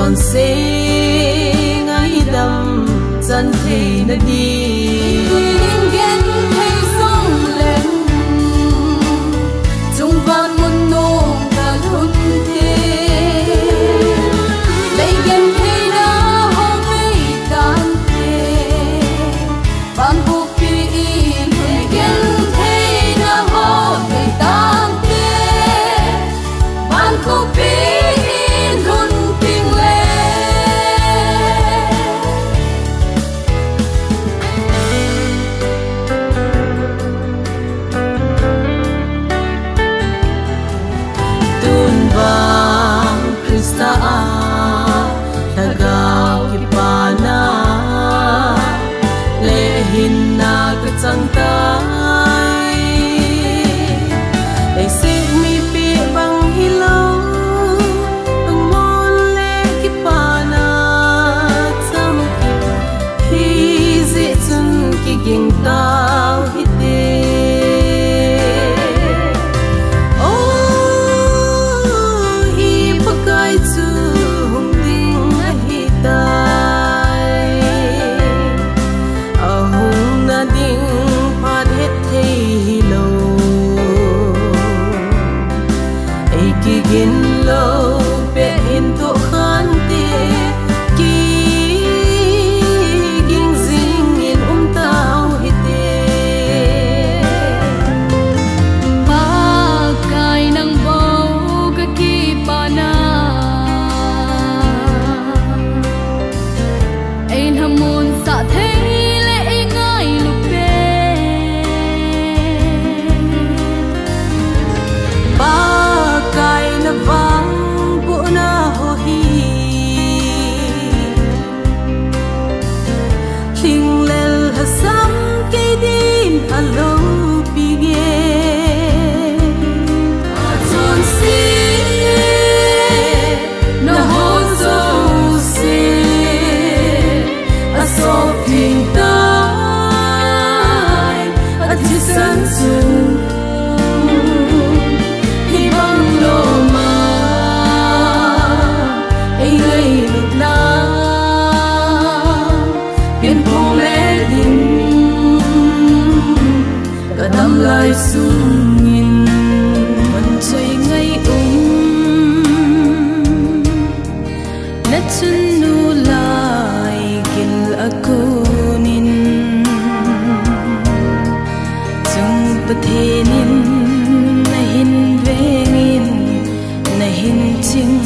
tròn xế ngay đầm dân thì nó đi ghen thấy sông lên chung van muôn nô cả luôn thế lấy ghen thấy đã hôm ấy tan thế ban buộc đi lấy ghen thấy đã hôm ấy tan thế ban buộc đi chẳng tay để xin mi bị bằng hi lâu bằng môn lệ ki pana chăm hi dễ chun ki ging tao hi te oh hi pakai chu hung ding a hi tai ahung na ding gin lo pe in to khan te ki ging zing in tao hi te pa kai nang bo ka ki pana ein hamun sa the le ngai lu pe vang bu na ho hi thing lel hasam ke din alo pige chon si na ho zo si a so ping tai a ti san sun lai sung in vẫn chơi ngay na chun nu lai gil akunin chung pathenin na hin vengin na hin ching